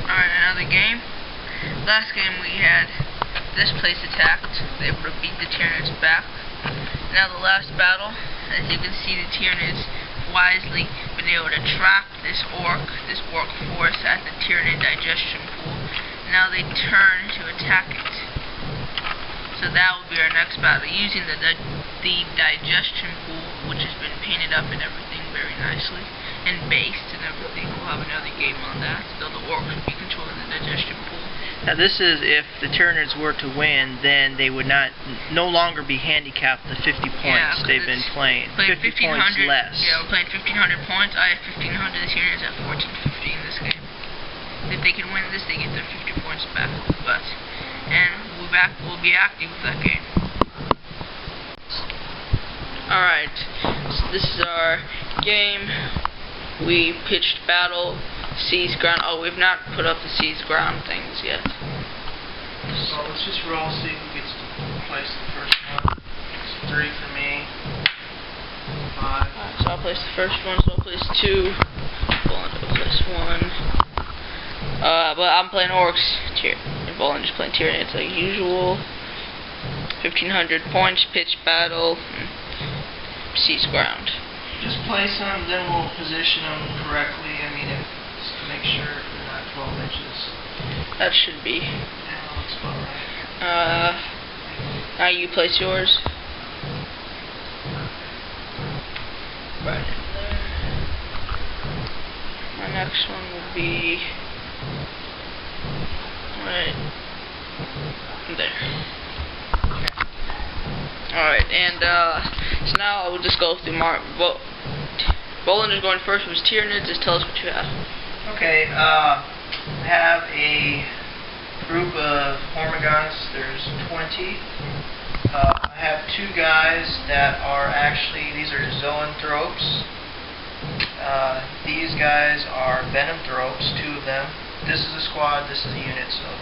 Alright, another game. Last game we had this place attacked. They were able to beat the Tyranids back. Now the last battle, as you can see, the Tyranids wisely been able to trap this orc force at the Tyranid digestion pool. Now they turn to attack it. So that will be our next battle, using the digestion pool, which has been painted up and everything very nicely, and based and everything. We'll have another game on that. So the orcs will be controlling the digestion pool. Now this is if the Tyranids were to win, then they would no longer be handicapped the 50 points they've been playing. 50 points less. Yeah, we're playing 1,500 points. I have 1,500. The Tyranids have 1,450 in this game. If they can win this, they get their 50 points back. We'll be active with that game. Alright, so this is our game. We pitched battle, seize ground. Oh, we've not put up the seize ground things yet. So let's just roll, see who gets to place the first one. It's 3 for me. 5. Alright, so I'll place the first one, so I'll place 2. Bowland will place 1. But I'm playing Orks. Bowland just playing Tyranids like usual. 1,500 points, pitch battle, seize ground. Just place them, then we'll position them correctly. I mean, just to make sure they're not 12 inches. That should be. Yeah, looks about right. Now you place yours. Right in there. My next one will be right there. Alright, and so now we'll just go through Bowland is going first with Tyranids. Just tell us what you have. Okay, I have a group of Hormigons. There's 20. I have 2 guys that are actually, these are zoanthropes. These guys are venomthropes, 2 of them. This is a squad, this is a unit, so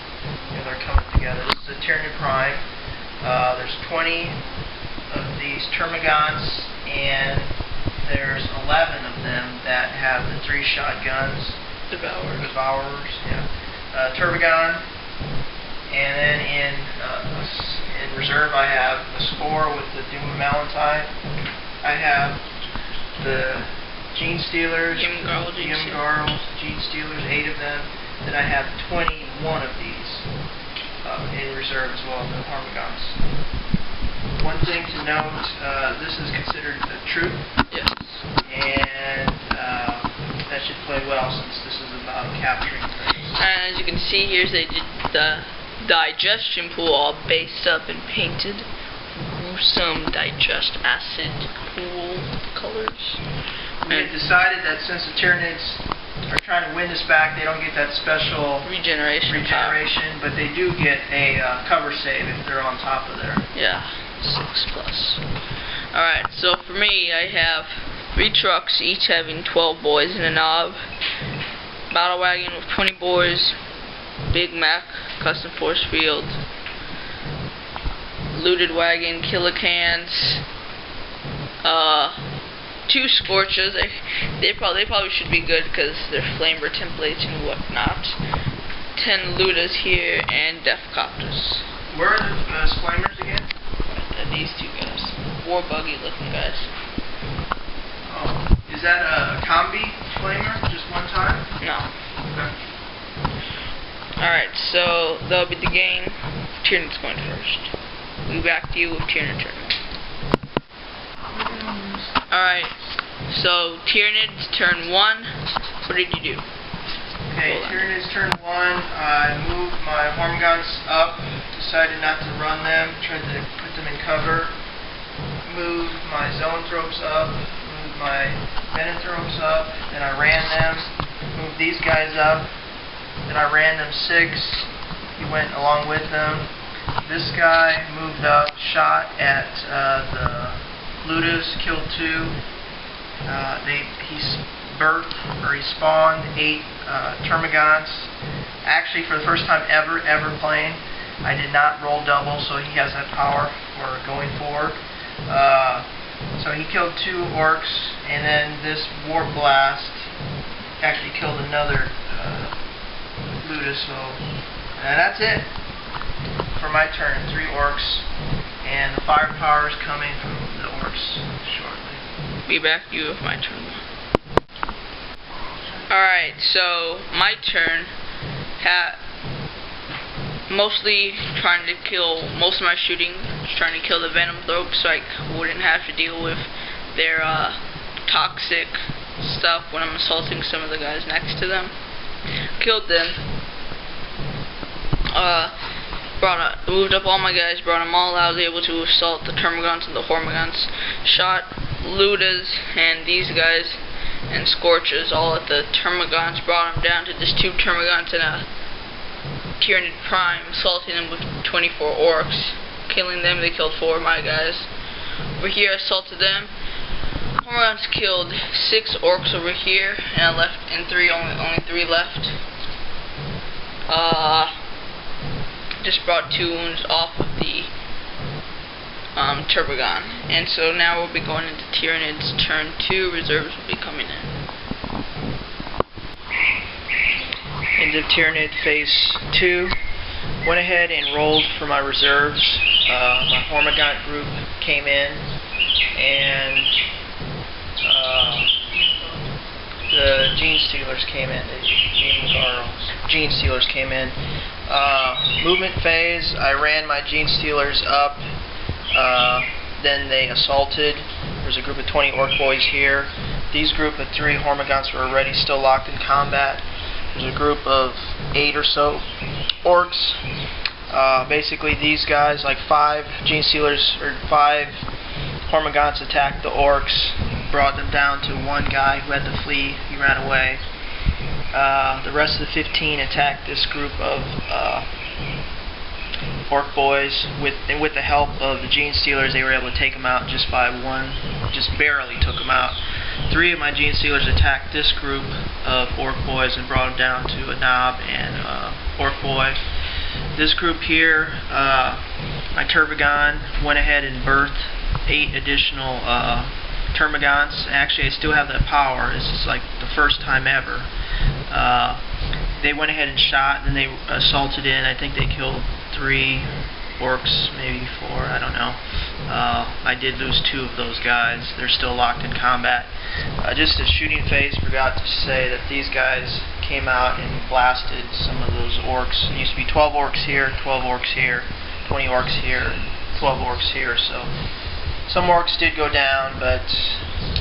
they're coming together. This is a Tyranid Prime. There's 20 of these Termagants, and there's 11 of them that have the 3 shotguns. Devourers, yeah. Termagon, and then in reserve I have a score with the Doom Malentine. I have the Gene Stealers, Yimgarls, Gene Stealers, 8 of them. Then I have 21 of these in reserve as well, the Hormigons. One thing to note, this is considered a troop. Yes. And that should play well since this is about capturing things. And as you can see, here's the digestion pool all based up and painted. Some digest acid pool colors. We had decided that since the Tyranids are trying to win this back, they don't get that special regeneration, but they do get a cover save if they're on top of there. Yeah, 6+. Alright, so for me, I have 3 trucks, each having 12 boys in a knob. Battle wagon with 20 boys. Big Mac, custom force field. Looted wagon, killicans. 2 scorches. They probably should be good because they're flamer templates and whatnot. 10 Ludas here and Deathcopters. Where are the flamers again? These 2 guys. War buggy looking guys. Oh, is that a combi flamer? Just one time? No. Okay. Alright, so that'll be the game. Tyranids going first. We'll be back to you with Tyranids turn. Alright, so Tyranids turn 1. What did you do? Okay, Tyranids turn 1. I moved my Hormigons up, decided not to run them, tried to put them in cover. Moved my Zoanthropes up, moved my Venomthropes up, then I ran them. Moved these guys up, then I ran them 6. He went along with them. This guy moved up, shot at the Ludas, killed 2. He spawned 8 Termagants. Actually, for the first time ever playing, I did not roll double, so he has that power for going forward. So he killed 2 Orks, and then this Warp Blast actually killed another Luda, so that's it for my turn. 3 orcs, and the firepower is coming from the orcs shortly. Be back to you with my turn. Alright, so my turn. Mostly trying to kill, most of my shooting was trying to kill the venom thropes so I wouldn't have to deal with their toxic stuff when I'm assaulting some of the guys next to them. Killed them. Moved up all my guys, brought them all out, was able to assault the termagants and the hormagants. Shot Ludas and these guys and Scorches all at the termagants, brought them down to just 2 termagants and a Tyranid Prime, assaulting them with 24 orcs. Killing them, they killed 4 of my guys. Over here, assaulted them. Hormagants killed 6 orcs over here, and I left in 3, only 3 left. Just brought 2 wounds off of the Turbogon. And so now we'll be going into Tyranids turn 2, reserves will be coming in. Into Tyranid phase 2. Went ahead and rolled for my reserves. My Hormagant group came in, and the Gene Stealers came in. Gene Stealers came in. Movement phase, I ran my Gene Stealers up. Then they assaulted. There's a group of 20 Orc boys here. These group of 3 Hormagants were already still locked in combat. There's a group of 8 or so Orcs. Basically these guys, like 5 Gene Stealers or 5 Hormagants attacked the Orcs, brought them down to 1 guy who had to flee. He ran away. The rest of the 15 attacked this group of Orc boys. With the help of the Gene Stealers, they were able to take them out just by 1, just barely took them out. 3 of my Gene Stealers attacked this group of Orc boys and brought them down to a Knob and Orc boy. This group here, my Turbogon went ahead and birthed 8 additional Termagants. Actually, I still have that power. This is like the first time ever. They went ahead and shot, and they assaulted in. I think they killed 3 Orcs, maybe 4, I don't know. I did lose 2 of those guys. They're still locked in combat. Just a shooting phase, forgot to say that these guys came out and blasted some of those Orcs. It used to be 12 Orcs here, 12 Orcs here, 20 Orcs here, 12 Orcs here, so some Orcs did go down, but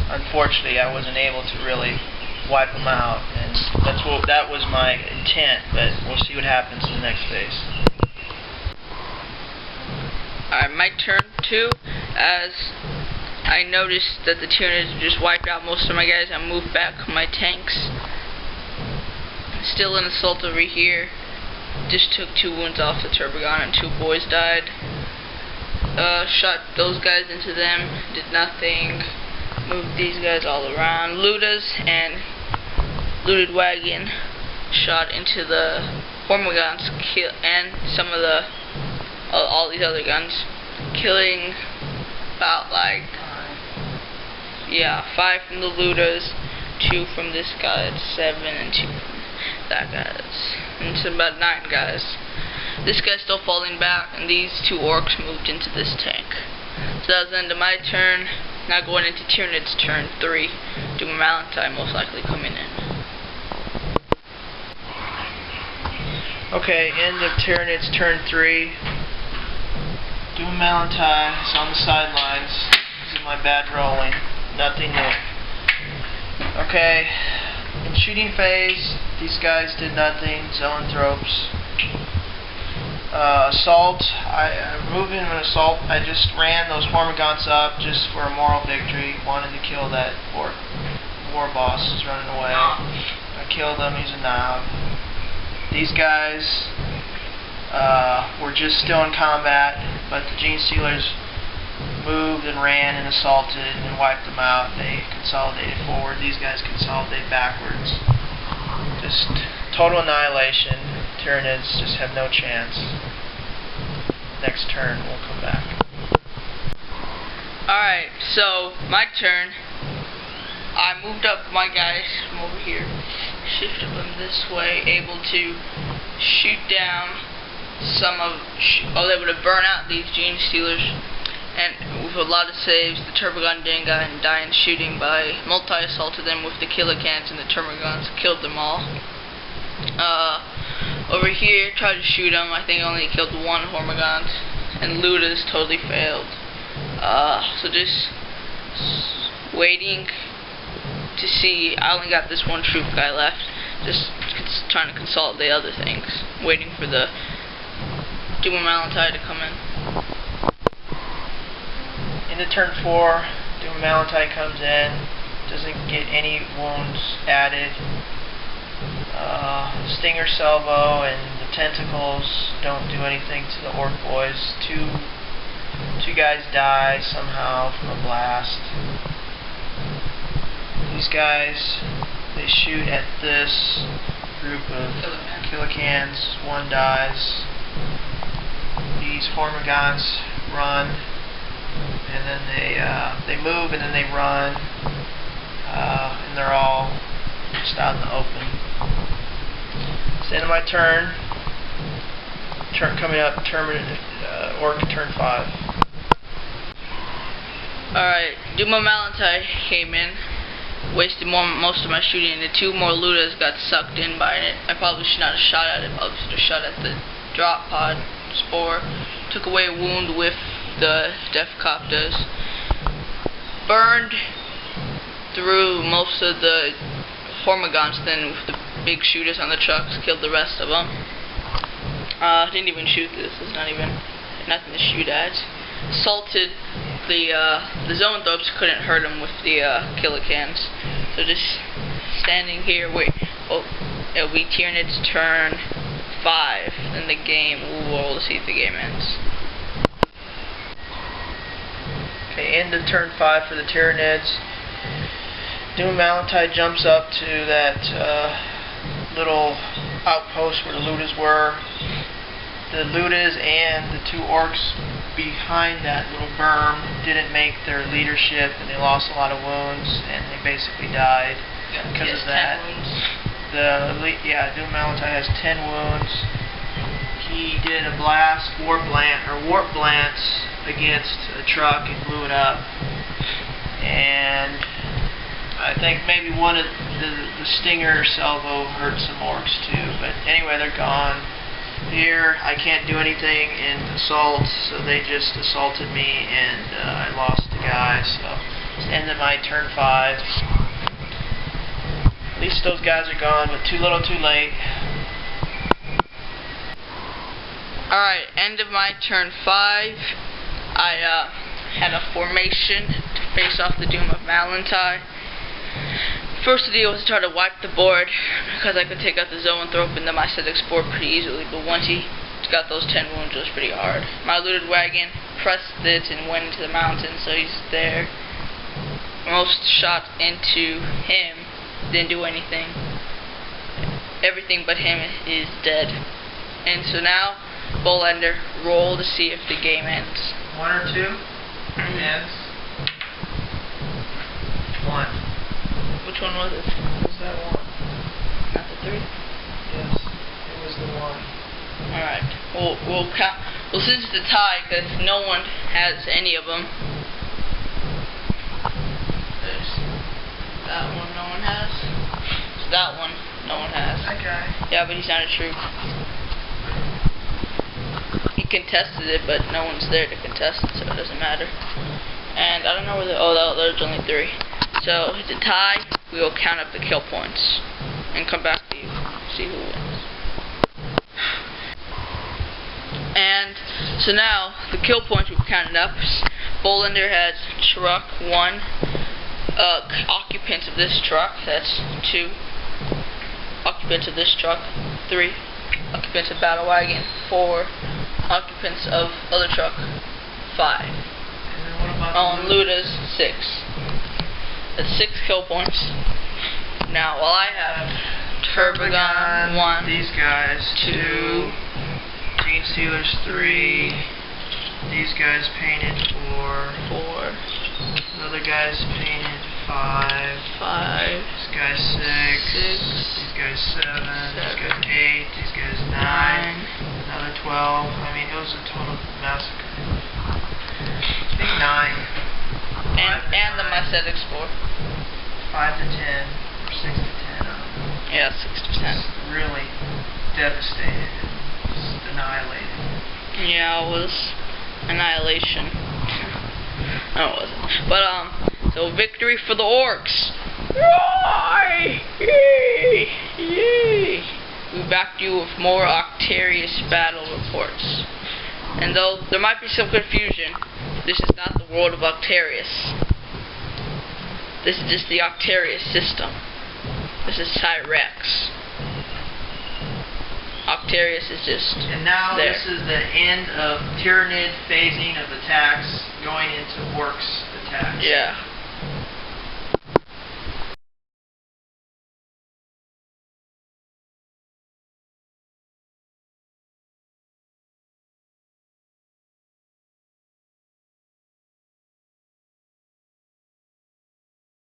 unfortunately I wasn't able to really wipe them out, and that was my intent, but we'll see what happens in the next phase. Alright, my turn 2. As I noticed that the Tyranids just wiped out most of my guys, I moved back my tanks. Still an assault over here. Just took 2 wounds off the Turbogon and 2 boys died. Shot those guys into them, did nothing. Moved these guys all around. Ludas and Looted Wagon shot into the Hormagants and some of the all these other guns, killing about like 5 from the Ludas, 2 from this guy, 7, and 2 from that guy's, and it's about 9 guys. This guy's still falling back, and these 2 Orcs moved into this tank. So that was the end of my turn. Now going into Tyranid's turn 3. Doom Malantine most likely coming in. Okay, end of Tyranid's turn 3. Doom Malantine is on the sidelines. This is my bad rolling. Nothing new. Okay, in shooting phase, these guys did nothing. Zelanthropes. Assault, I moved in an assault. I just ran those Hormagants up just for a moral victory. Wanted to kill that war boss who's running away. I killed him, he's a knob. These guys were just still in combat, but the Gene Stealers moved and ran and assaulted and wiped them out. They consolidated forward. These guys consolidated backwards. Just total annihilation. Tyranids just have no chance. Next turn, we'll come back. Alright, so my turn. I moved up my guys from over here, shifted them this way, able to shoot down I was able to burn out these gene stealers, and with a lot of saves, the Termagon didn't die in shooting, but I multi-assaulted them with the killicans, and the Termagons killed them all. Over here, tried to shoot them. I think I only killed one Hormagant, and Ludas totally failed. So just waiting to see. I only got this one troop guy left. Just trying to consolidate other things. Waiting for the Doom of Malantai to come in. Into turn 4, Doom of Malantai comes in. Doesn't get any wounds added. Stinger Salvo and the Tentacles don't do anything to the Orc boys. Two guys die somehow from a blast. These guys, they shoot at this group of killicans. One dies. These Hormagants run, and then they move, and then they run, and they're all just out in the open. It's the end of my turn. Coming up, Orc turn 5. Alright, Doom of Malantai came in, wasted most of my shooting, and the 2 more Ludas got sucked in by it. I probably should not have shot at it, probably should have shot at the drop pod spore. Took away a wound with the Defcopters. Burned through most of the Hormagants, then with the big shooters on the trucks, killed the rest of them. Didn't even shoot this. There's nothing to shoot at. Assaulted the Zoanthropes, couldn't hurt them with the killicans. So just standing here, wait. Oh, it'll be Tyranids turn 5. Then the game. We'll roll to see if the game ends. Okay, end of turn 5 for the Tyranids. Doom Malantai jumps up to that little outpost where the Ludas were. The Ludas and the 2 Orcs behind that little berm didn't make their leadership, and they lost a lot of wounds, and they basically died because of that. Doom Malantai has 10 wounds. He did a warp blance against a truck and blew it up, and I think maybe one of the Stinger Salvo hurt some Orcs too, but anyway, they're gone. Here, I can't do anything in assault, so they just assaulted me, and I lost the guy, so it's the end of my turn 5. At least those guys are gone, but too little too late. Alright, end of my turn 5. I had a formation to face off the Doom of Malantai. First idea was to try to wipe the board, because I could take out the Zoanthrope and the Mycetic Spore pretty easily, but once he got those 10 wounds, it was pretty hard. My looted wagon pressed it and went into the mountain, so he's there. Most shot into him, didn't do anything. Everything but him is dead. And so now, Bullender, roll to see if the game ends. 1 or 2? Ends. 1. Which one was it? What was that one? Not the 3? Yes, it was the 1. Alright, we'll count. Well, since it's a tie, because no one has any of them. There's that one no one has. There's that one no one has. That guy. Yeah, but he's not a troop. He contested it, but no one's there to contest it, so it doesn't matter. And I don't know where there's only 3. So it's a tie. We will count up the kill points and come back to you, see who wins. And so now the kill points we've counted up. Bullender has truck 1, occupants of this truck, that's 2, occupants of this truck 3, occupants of battle wagon 4, occupants of other truck 5. On Ludas 6. That's 6 kill points. Now, while I have Termagon 1, these guys 2, Gene Stealers 3, these guys painted 4, other guys painted 5, this guy's 6, these guys 7, these guys 8, these guys Another 12. I mean, it was a total massacre. I think 9. And the Myset Explorer. 5 to 10, or 6 to 10. Yeah, 6 to 10. Really devastated. Just annihilated. Yeah, it was annihilation. No, it wasn't. But, so victory for the Orks. Yay! Yay! Yay! We backed you with more Octarius battle reports. And though there might be some confusion, this is not the world of Octarius. This is just the Octarius system. This is Tyrex. Octarius is just And now there. This is the end of Tyranid phasing of attacks going into Orks attacks. Yeah.